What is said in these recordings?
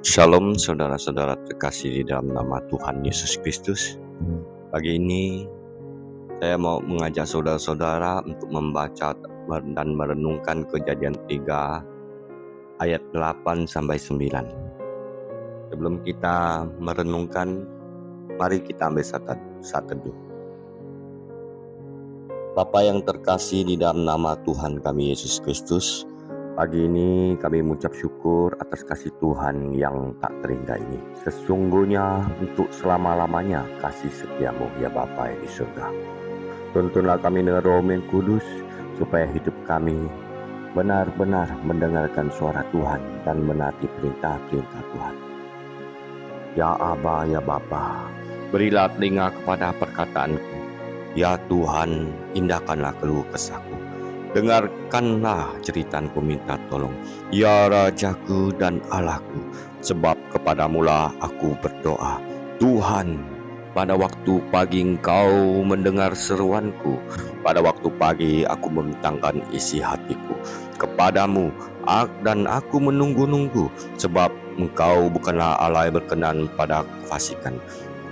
Shalom saudara-saudara terkasih di dalam nama Tuhan Yesus Kristus. Pagi ini saya mau mengajak saudara-saudara untuk membaca dan merenungkan Kejadian 3 ayat 8 sampai 9. Sebelum kita merenungkan, mari kita ambil saat teduh. Bapa yang terkasih di dalam nama Tuhan kami Yesus Kristus, pagi ini kami mengucap syukur atas kasih Tuhan yang tak terhingga ini. Sesungguhnya untuk selama-lamanya kasih setiamu ya Bapa yang di surga. Tuntunlah kami dengan Roh yang Kudus, supaya hidup kami benar-benar mendengarkan suara Tuhan dan menaati perintah-perintah Tuhan. Ya Aba, ya Bapa, berilah telinga kepada perkataanku. Ya Tuhan, indahkanlah keluh kesahku. Dengarkanlah jeritanku minta tolong, ya Rajaku dan Allahku, sebab kepadamulah aku berdoa. Tuhan, pada waktu pagi Engkau mendengar seruanku, pada waktu pagi aku membentangkan isi hatiku kepadamu, dan aku menunggu-nunggu, sebab Engkau bukanlah Allah yang berkenan pada kefasikan.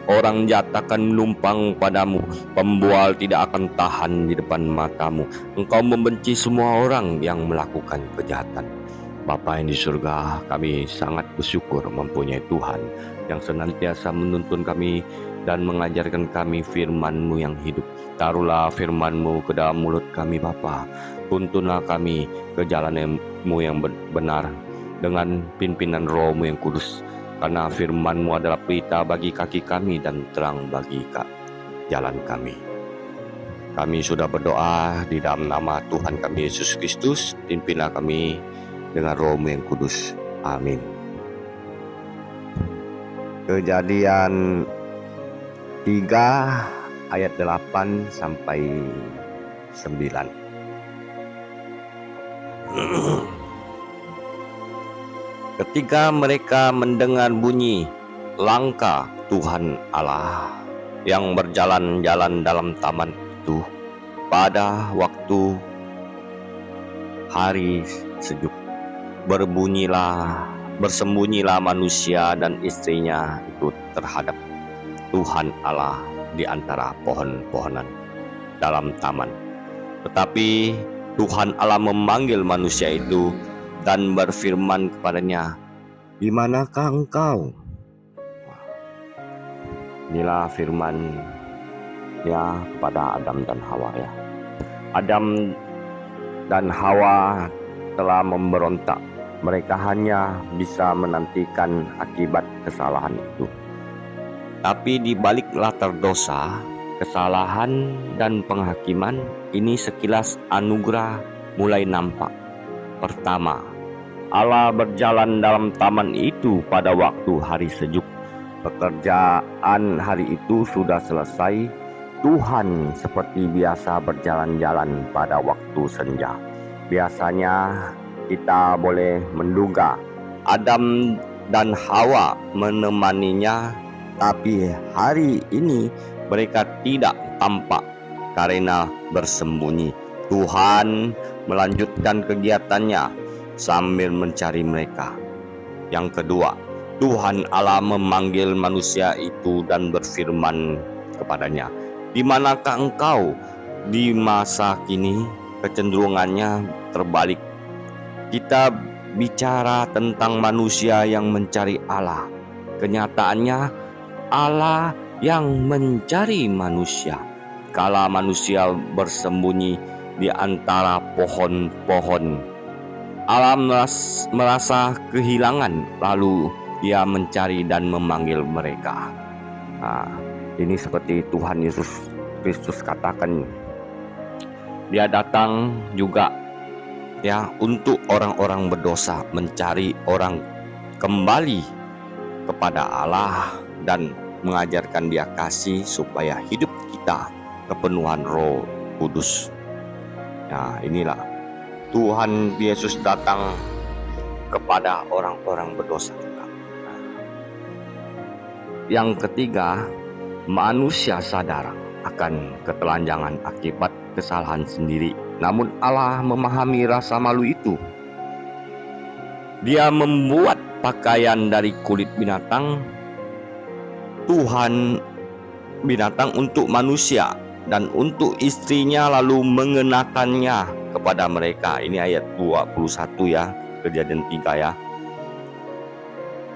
Orang jahat akan menumpang padamu, pembual tidak akan tahan di depan matamu. Engkau membenci semua orang yang melakukan kejahatan. Bapa yang di surga, kami sangat bersyukur mempunyai Tuhan yang senantiasa menuntun kami dan mengajarkan kami firman-Mu yang hidup. Taruhlah firman-Mu ke dalam mulut kami Bapa. Tuntunlah kami ke jalan-Mu yang benar dengan pimpinan Roh-Mu yang kudus. Karena firman-Mu adalah pelita bagi kaki kami dan terang bagi jalan kami. Kami sudah berdoa di dalam nama Tuhan kami Yesus Kristus. Pimpinlah kami dengan Roh-Mu yang kudus. Amin. Kejadian 3 ayat 8 sampai 9. Ketika mereka mendengar bunyi langkah Tuhan Allah yang berjalan-jalan dalam taman itu pada waktu hari sejuk, bersembunyilah manusia dan istrinya itu terhadap Tuhan Allah di antara pohon-pohonan dalam taman. Tetapi Tuhan Allah memanggil manusia itu dan berfirman kepadanya, "Di manakah engkau?" Inilah firman ya kepada Adam dan Hawa ya. Adam dan Hawa telah memberontak. Mereka hanya bisa menantikan akibat kesalahan itu. Tapi di balik latar dosa, kesalahan dan penghakiman ini sekilas anugerah mulai nampak. Pertama, Allah berjalan dalam taman itu pada waktu hari sejuk. Pekerjaan hari itu sudah selesai. Tuhan seperti biasa berjalan-jalan pada waktu senja. Biasanya kita boleh menduga Adam dan Hawa menemaninya, tapi hari ini mereka tidak tampak karena bersembunyi. Tuhan melanjutkan kegiatannya sambil mencari mereka. Yang kedua, Tuhan Allah memanggil manusia itu dan berfirman kepadanya, "Di manakah engkau?" Di masa kini kecenderungannya terbalik. Kita bicara tentang manusia yang mencari Allah. Kenyataannya Allah yang mencari manusia. Kala manusia bersembunyi di antara pohon-pohon, Allah merasa kehilangan, lalu Dia mencari dan memanggil mereka. Nah, ini seperti Tuhan Yesus Kristus katakan, Dia datang juga ya untuk orang-orang berdosa, mencari orang kembali kepada Allah dan mengajarkan Dia kasih supaya hidup kita kepenuhan Roh Kudus. Nah, inilah Tuhan Yesus datang kepada orang-orang berdosa juga. Yang ketiga, manusia sadar akan ketelanjangan akibat kesalahan sendiri. Namun Allah memahami rasa malu itu. Dia membuat pakaian dari kulit binatang, Tuhan binatang untuk manusia dan untuk istrinya, lalu mengenakannya kepada mereka. Ini ayat 21 ya, Kejadian 3 ya.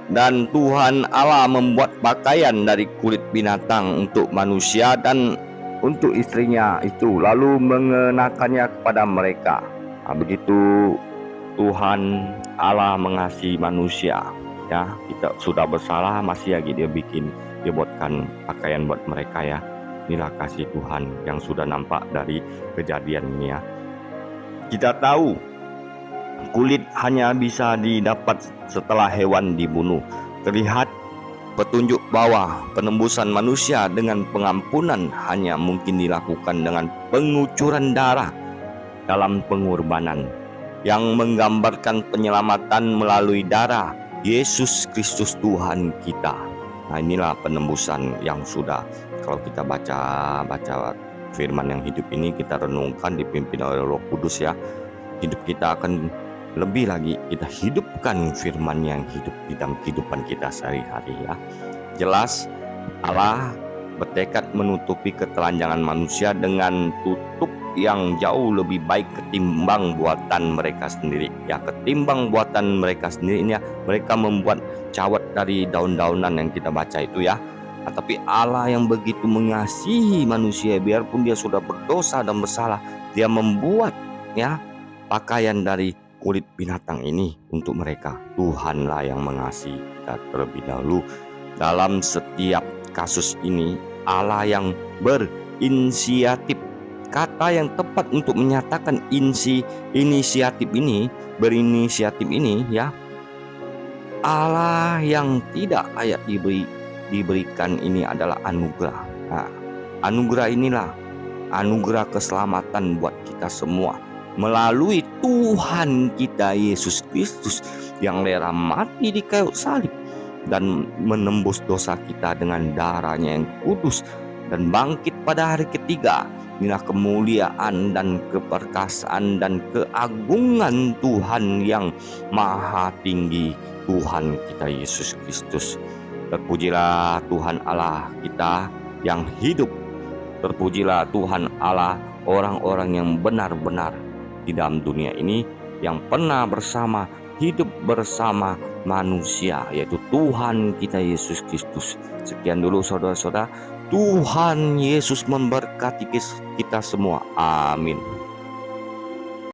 Dan Tuhan Allah membuat pakaian dari kulit binatang untuk manusia dan untuk istrinya itu, lalu mengenakannya kepada mereka. Begitu Tuhan Allah mengasihi manusia ya. Kita sudah bersalah, masih lagi dia buatkan pakaian buat mereka ya. Inilah kasih Tuhan yang sudah nampak dari kejadian ini ya. Kita tahu kulit hanya bisa didapat setelah hewan dibunuh. Terlihat petunjuk bahwa penembusan manusia dengan pengampunan hanya mungkin dilakukan dengan pengucuran darah dalam pengorbanan, yang menggambarkan penyelamatan melalui darah Yesus Kristus Tuhan kita. Nah, inilah penembusan yang sudah, kalau kita baca firman yang hidup ini, kita renungkan, dipimpin oleh Roh Kudus ya, hidup kita akan lebih lagi kita hidupkan firman yang hidup di dalam kehidupan kita sehari-hari ya. Jelas Allah bertekad menutupi ketelanjangan manusia dengan tutup yang jauh lebih baik ketimbang buatan mereka sendiri ya. Ketimbang buatan mereka sendiri ini ya, mereka membuat cawat dari daun-daunan yang kita baca itu ya. Tapi Allah yang begitu mengasihi manusia, biarpun dia sudah berdosa dan bersalah, dia membuat ya pakaian dari kulit binatang ini untuk mereka. Tuhanlah yang mengasihi kita terlebih dahulu. Dalam setiap kasus ini Allah yang berinisiatif. Kata yang tepat untuk menyatakan berinisiatif ini ya, Allah yang tidak layak diberikan ini adalah anugerah. Nah, anugerah inilah anugerah keselamatan buat kita semua melalui Tuhan kita Yesus Kristus yang rela mati di kayu salib dan menembus dosa kita dengan darahnya yang kudus dan bangkit pada hari ketiga. Inilah kemuliaan dan keperkasaan dan keagungan Tuhan yang maha tinggi, Tuhan kita Yesus Kristus. Terpujilah Tuhan Allah kita yang hidup. Terpujilah Tuhan Allah orang-orang yang benar-benar di dalam dunia ini yang pernah hidup bersama manusia, yaitu Tuhan kita Yesus Kristus. Sekian dulu saudara-saudara. Tuhan Yesus memberkati kita semua. Amin.